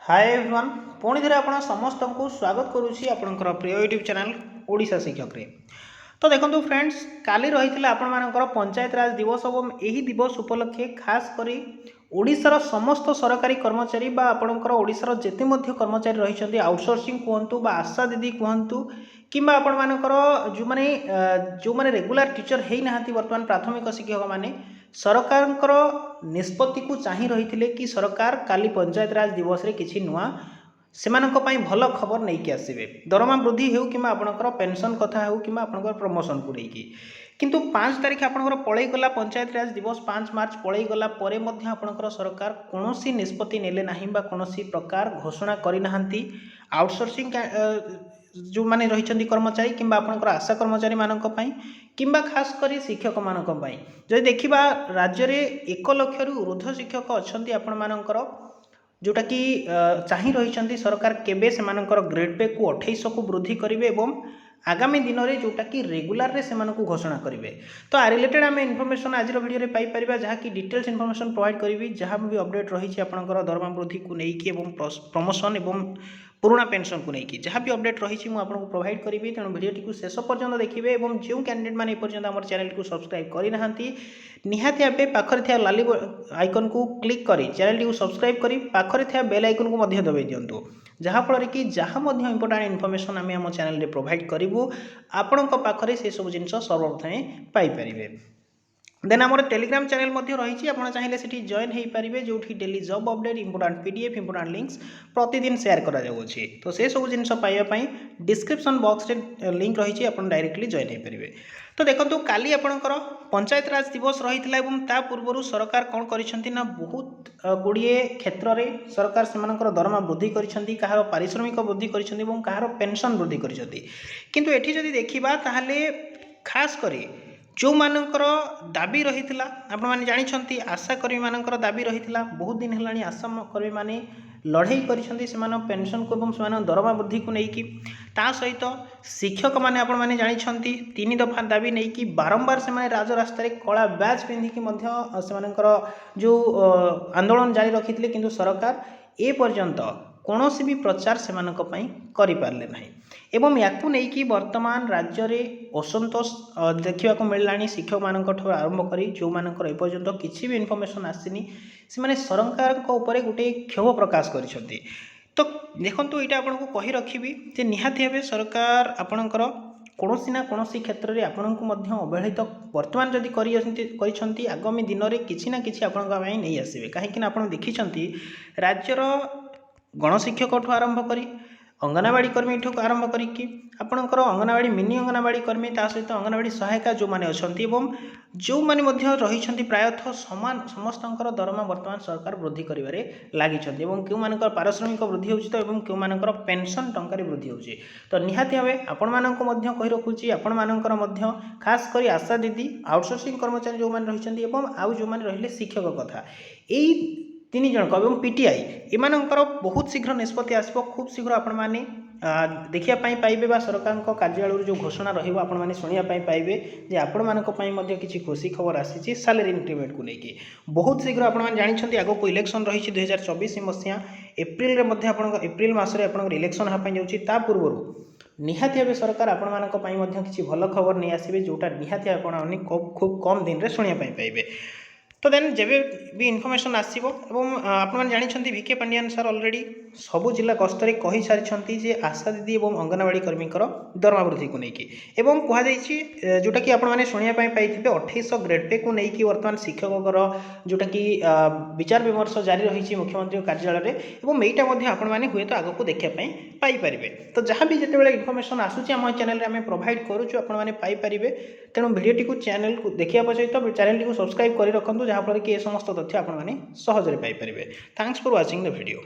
Hi everyone पुणी थे आपण समस्त को स्वागत करुच्ची आपणकर प्रिय यूट्यूब चैनल ओडिशा शिक्षक रे। तो देखो फ्रेंड्स काली रही आपर पंचायत राज दिवस और यही दिवस उपलक्षे खास करी ओडिशार समस्त सरकारी कर्मचारी बा आपणकर ओडिशार जेते मध्य कर्मचारी रही आउटसोर्सिंग कहतु बा आशा दीदी कहतु किंबा आपणकर जो मैंने रेगुलर टीचर है ना बर्तमान प्राथमिक शिक्षक मैंने सरकार निष्पत्ति को चाह रही कि सरकार काली पंचायत राज दिवस रे किसी नुआ सेमानक पई भल खबर नहीं कि आसबे दरमा वृद्धि हो कि आपणकर पेंशन कथा हो कि आपणकर प्रमोशन को लेकिन किंतु 5 तारिख आपणकर पलई गला पंचायत राज दिवस 5 मार्च पलई गला परे मध्य आपणकर सरकार कौनसी निष्पत्ति नेले नाही बा कौनसी प्रकार घोषणा करिना आउटसोर्सिंग जो माने रही कर्मचारी किंबा आपणकर आशा कर्मचारी मानक पई किंबा खास करी शिक्षक मानक पई जदि देखिबा राज्य रे 1 लाख रु ऊर्ध्व शिक्षक अछंती आपण मानकर जोटा कि चाह रही सरकार केबे से ग्रेड पे को 2800 को वृद्धि करेंगे एवं आगामी दिन में जोटा कि रेगुलर रे से घोषणा करेंगे। तो आ रिलेटेड आम इनफॉरमेशन आज वीडियो पाइपर जहाँ कि डिटेल्स इनफॉरमेशन प्रोवाइड करी जहाँ भी अपडेट रही आपंकर दरमा वृद्धि को लेकिन प्रमोशन एवं पुराना पेंशन को लेकिन जहाँ भी अपडेट रही आपको प्रोवाइड करी तेणु वीडियो को शेष पर्यंत देखिए और जो कैंडिडेट मैंने पर्यंत आम चैनल को सब्सक्राइब करना निहाती भावे पाखरे था लाली आइकन को क्लिक करी चैनल को सब्सक्राइब करी पाखरे था बेल आइकन को दबाई दिंतु जहाँफल कि जहाँ इंपोर्टाट इनफॉरमेशन आम आम चैनल रे प्रोवाइड करूँ आपण पाखरे से सब जिन सर्वप्रथमे पाइपर। देन आम टेलीग्राम चैनल रही आप चाहिए से जॉइन हो पारे जो daily job update important PDF important links प्रतिदिन शेयर करा जाउछि। तो से सब जिन पाइबापी डिस्क्रिप्शन बॉक्स रे लिंक रही आप डायरेक्टली जॉइन हो पारे। तो देखो काली आपणकर पंचायत राज दिवस रही ता पूर्व सरकार कौन करना बहुत गुड़िए क्षेत्र में सरकार से दरमा वृद्धि करिसेंती कहार पारिश्रमिक वृद्धि करिसेंती एवं कहार पेंशन वृद्धि करिसेंती किंतु एठी जदि देखिबा ताहाले खास करी जो मानकर दाबी रही आपण मैंने जानते आशा कर्मी मानकर दाबी रही बहुत दिन है आशा कर्मी मैंने लड़े कर पेंशन को दरमा वृद्धि को लेकिन ता सहित शिक्षक मैंने आपण मैंने जानते 3 दफा दाबी नहीं कि बारंबार से राजरास्तार कला बैच पिंधिकी जो आंदोलन जारी रखी किंतु सरकार ए पर्यंत कौन भी प्रचार से करें ना एवं या वर्तमान राज्य में असंतोष देखा मिलला शिक्षक मान आरंभ कर जो मानकर एपर्यंत किसी भी इनफॉरमेशन आसनी से सरकार गोटे क्षोभ प्रकाश कर। तो देखो ये आपको कही रखी जे निहाती भाव सरकार आपणकर कौन ना कौन क्षेत्र में आपण को अवहेलित वर्तमान जदि कर आगामी दिन में किसी ना कि नहीं आसवे कहीं आप देखी राज्यर गणशिक्षक आरंभ करी अंगनवाड़ी कर्मी ठू आरंभ करी आपणकर अंगनवाड़ी मिनी अंगनवाड़ी कर्मी ता सहित अंगनवाड़ी सहायिका जो मैंने अच्छा जो मैंने रही प्रायतः समान समस्त दरमा वर्तमान सरकार वृद्धि करिवारे लगी क्यों मानकर पारिश्रमिक वृद्धि होची तो क्यों मानकर पेंशन टंकार वृद्धि होची। तो निहाती भावे आपण मानक मध्य कहि रखुची आपण मानकर मध्य खास करी आशा दीदी आउटसोर्सिंग कर्मचारी जो मैंने रही आउ जो मैंने रहिले शिक्षक कथा यही 3 जन एवं पीटीआई एमानकर बहुत शीघ्र निष्पत्ति आसो खूब शीघ्र आपण मैंने देखापी पाइबे सरकार कार्यालय जो घोषणा रहा मैंने शुणापी पाइबे जे आपण मानी किसी खुशी खबर आसी सैलरी इंक्रीमेंट को लेकिन बहुत शीघ्र आपने जानते आग को इलेक्शन रही 2024 मसीहा एप्रिल एप्रिल मसरे आप इलेक्शन हाँपाई जाऊँगी पूर्व निहाती भाव सरकार आपण किसी भल खबर नहीं आसबे जोटा निहाती आपने खूब कम दिन में शुणापी पाइबे। तो देन जब भी इनफॉरमेशन आसो आपने जानते भिके पांडियान सर अलरेडी सबू जिला गस्तर कही सारी जे आशा दीदी और अंगनवाड़ी कर्मी दरमा वृद्धि को लेकिन एवं कहुई जोटा कि आपने शुणापी पाई 2800 ग्रेड पे को लेकिन वर्तमान शिक्षक जोटा कि विचार विमर्श जारी रही मुख्यमंत्री कार्यालय में यहीटा आपने हुए तो आग को देखापी पाइपर। तो जहाँ भी जिते इनफॉरमेशन आसूँ आम चैनल में प्रोवाइड करूँ तेणु भिडियोटी को चैनल को देखा सहित चैनल को सब्सक्राइब कर रखुँ जहाँफल कि समस्त तथ्य आपने सहजरे पाइपर। Thanks for watching the video.